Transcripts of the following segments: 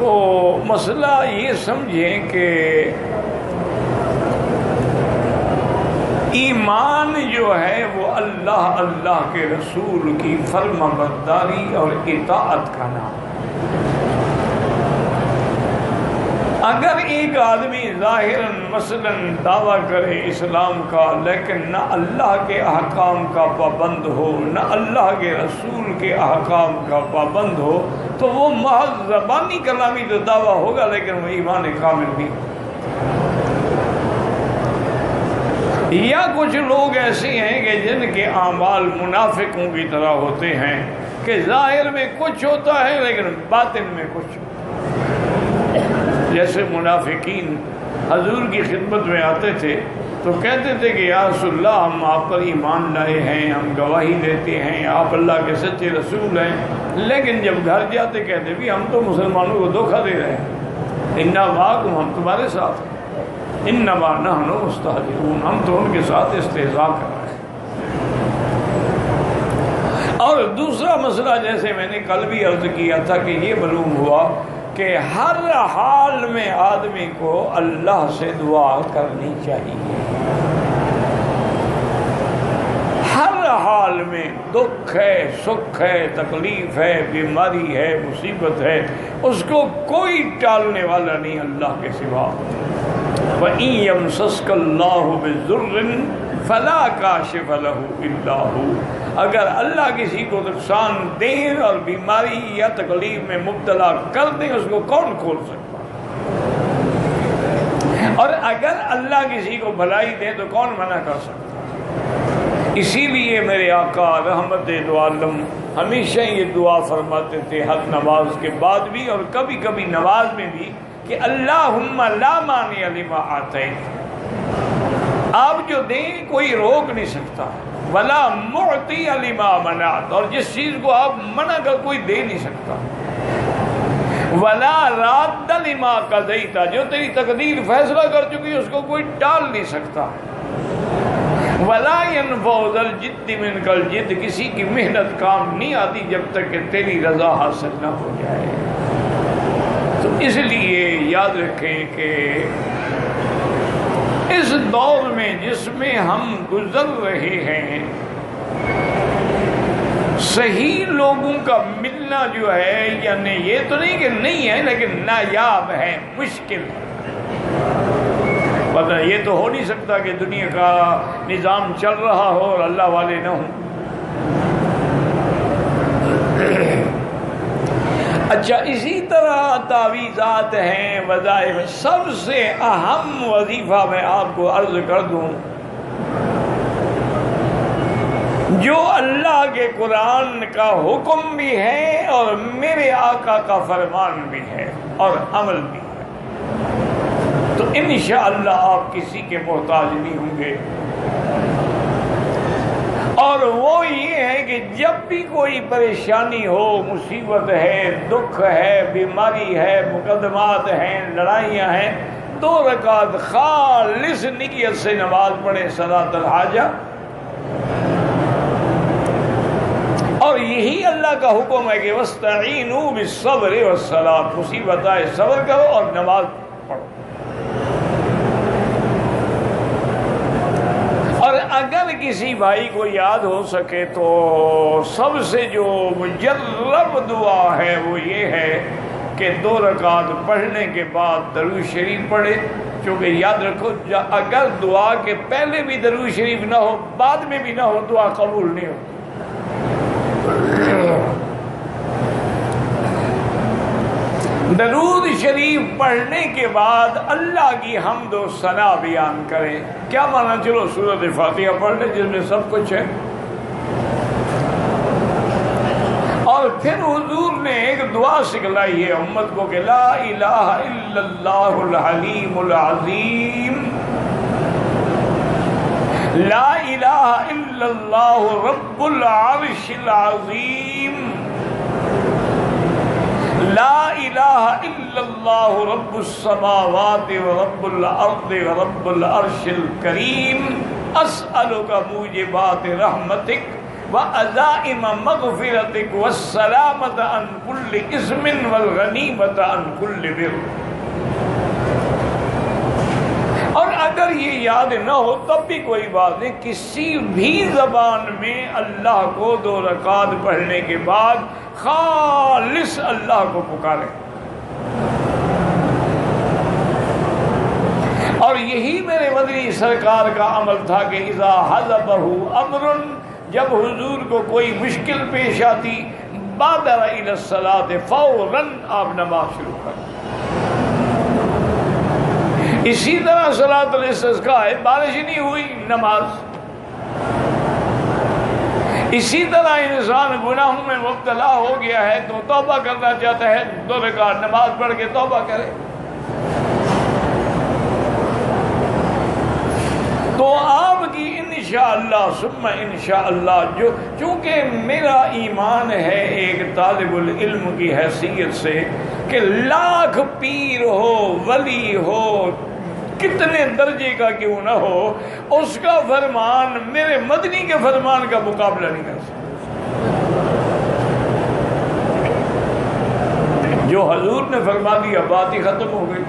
تو مسئلہ یہ سمجھیں کہ ایمان جو ہے وہ اللہ کے رسول کی فرما برداری اور اطاعت کا نام ہے۔ اگر ایک آدمی ظاہراً مثلاً دعویٰ کرے اسلام کا لیکن نہ اللہ کے احکام کا پابند ہو نہ اللہ کے رسول کے احکام کا پابند ہو تو وہ محض زبانی کلامی تو دعویٰ ہوگا لیکن وہ ایمان کامل نہیں۔ یا کچھ لوگ ایسے ہیں کہ جن کے اعمال منافقوں کی طرح ہوتے ہیں کہ ظاہر میں کچھ ہوتا ہے لیکن باطن میں کچھ ہوتا ہے۔ جیسے منافقین حضور کی خدمت میں آتے تھے تو کہتے تھے کہ یا رسول اللہ ہم آپ پر ایمان لائے ہیں، ہم گواہی دیتے ہیں، آپ اللہ کے سچے رسول ہیں، لیکن جب گھر جاتے کہتے بھی ہم تو مسلمانوں کو دھوکہ دے رہے ہیں، انا معکم ہم تمہارے ساتھ ہیں، انما نحن مستہزئون ہم تو ان کے ساتھ استہزاء کر رہے ہیں۔ اور دوسرا مسئلہ جیسے میں نے کل بھی عرض کیا تھا کہ یہ معلوم ہوا کہ ہر حال میں آدمی کو اللہ سے دعا کرنی چاہیے۔ ہر حال میں دکھ ہے، سکھ ہے، تکلیف ہے، بیماری ہے، مصیبت ہے، اس کو کوئی ٹالنے والا نہیں اللہ کے سوا۔ وَإِن يَمْسَسْكَ اللَّهُ بِضُرٍّ فَلَا كَاشِفَ لَهُ إِلَّا هُوَ اگر اللہ کسی کو نقصان دیں اور بیماری یا تکلیف میں مبتلا کر دیں اس کو کون کھول سکتا؟ اور اگر اللہ کسی کو بھلائی دے تو کون منع کر سکتا؟ اسی لیے میرے آقا رحمت دو عالم ہمیشہ یہ دعا فرماتے تھے ہر نماز کے بعد بھی اور کبھی کبھی نماز میں بھی کہ اللہم لا مانع لما آتیت، آپ جو دیں کوئی روک نہیں سکتا، ولا معطی لما منعت، اور جس چیز کو آپ منع کر کوئی دے نہیں سکتا، ولا راد لما قضیت، جو تیری تقدیر فیصلہ کر چکی اس کو کوئی ٹال نہیں سکتا، ولا ينفع ذا الجد منک الجد، کسی کی محنت کام نہیں آتی جب تک کہ تیری رضا حاصل نہ ہو جائے۔ تو اس لیے یاد رکھیں کہ اس دور میں جس میں ہم گزر رہے ہیں صحیح لوگوں کا ملنا جو ہے، یعنی یہ تو نہیں کہ نہیں ہے لیکن نایاب ہے، مشکل ہے۔ پتہ یہ تو ہو نہیں سکتا کہ دنیا کا نظام چل رہا ہو اور اللہ والے نہ ہوں۔ اچھا اسی طرح تعویذات ہیں، وظائف، سب سے اہم وظیفہ میں آپ کو عرض کر دوں جو اللہ کے قرآن کا حکم بھی ہے اور میرے آقا کا فرمان بھی ہے اور عمل بھی ہے، تو انشاءاللہ آپ کسی کے محتاج نہیں ہوں گے۔ اور وہ یہ ہے کہ جب بھی کوئی پریشانی ہو، مصیبت ہے، دکھ ہے، بیماری ہے، مقدمات ہیں، لڑائیاں ہیں، 2 رکعت خالص نیت سے نماز پڑھیں صلاۃ الحاجہ، اور یہی اللہ کا حکم ہے کہ وَاسْتَعِینُوا بِالصَّبْرِ وَالصَّلَاةِ، مصیبت آئے صبر کرو اور نماز پڑھو۔ اور اگر کسی بھائی کو یاد ہو سکے تو سب سے جو مجرب دعا ہے وہ یہ ہے کہ 2 رکعت پڑھنے کے بعد درود شریف پڑھے، کیونکہ یاد رکھو اگر دعا کے پہلے بھی درود شریف نہ ہو بعد میں بھی نہ ہو دعا قبول نہیں ہوتی۔ درود شریف پڑھنے کے بعد اللہ کی حمد و ثنا بیان کریں۔ کیا مانا؟ چلو سورۃ فاتحہ پڑھ لیں جس میں سب کچھ ہے، اور پھر حضور نے ایک دعا سکھلائی ہے امت کو کہ لا الہ الا اللہ الحلیم العظیم، لا الہ الا اللہ رب العرش العظیم، لا الہ الا اللہ رب السماوات ورب الارض ورب العرش الکریم، اسألک موجبات رحمتک وعزائم مغفرتک والسلامۃ عن کل اثم والغنیمۃ عن کل بر. اور اگر یہ یاد نہ ہو تب بھی کوئی بات نہیں، کسی بھی زبان میں اللہ کو 2 رکعت پڑھنے کے بعد خالص اللہ کو پکارے. اور یہی میرے مدنی سرکار کا عمل تھا کہ اذا حضبہ امر، جب حضور کو کوئی مشکل پیش آتی، بادر الی الصلاۃ، فوراً آپ نماز شروع کر. اسی طرح صلاۃ الاستسقاء ہے، بارش نہیں ہوئی نماز. اسی طرح انسان گناہوں میں مبتلا ہو گیا ہے تو توبہ کرنا چاہتا ہے، 2 رکعت نماز پڑھ کے توبہ کرے. تو آپ کی انشاءاللہ ثم انشاءاللہ، جو چونکہ میرا ایمان ہے ایک طالب العلم کی حیثیت سے کہ لاکھ پیر ہو، ولی ہو، کتنے درجے کا کیوں نہ ہو، اس کا فرمان میرے مدنی کے فرمان کا مقابلہ نہیں کر سکتا. جو حضور نے فرما دیا بات ہی ختم ہو گئی.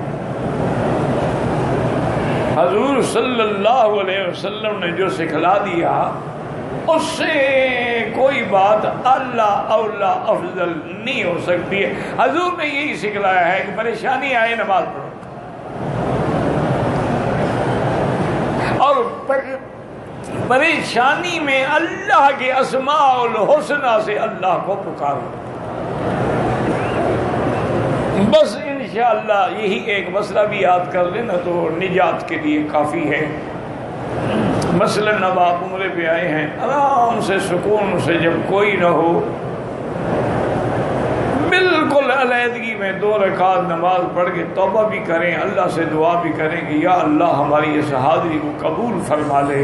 حضور صلی اللہ علیہ وسلم نے جو سکھلا دیا اس سے کوئی بات اللہ اولا افضل نہیں ہو سکتی ہے. حضور نے یہی سکھلایا ہے کہ پریشانی آئے نماز پڑھو، اور پریشانی میں اللہ کے اسماء الحسنہ سے اللہ کو پکارو. بس انشاءاللہ یہی ایک مسئلہ بھی یاد کر لینا تو نجات کے لیے کافی ہے. مثلاً اب آپ عمرے پہ آئے ہیں، آرام سے سکون سے، جب کوئی نہ ہو، بالکل علیحدگی میں 2 رکعت نماز پڑھ کے توبہ بھی کریں، اللہ سے دعا بھی کریں کہ یا اللہ ہماری اس حاضری کو قبول فرما لے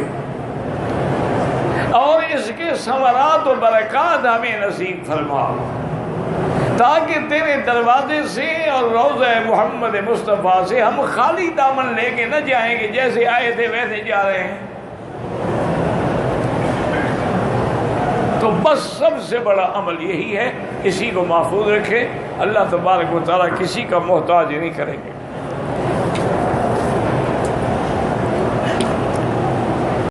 اور اس کے ثمرات و برکات ہمیں نصیب فرما، تاکہ تیرے دروازے سے اور روضہ محمد مصطفیٰ سے ہم خالی دامن لے کے نہ جائیں گے، جیسے آئے تھے ویسے جا رہے ہیں. تو بس سب سے بڑا عمل یہی ہے، اسی کو محفوظ رکھے. اللہ تبارک و تعالیٰ کسی کا محتاج نہیں کریں گے.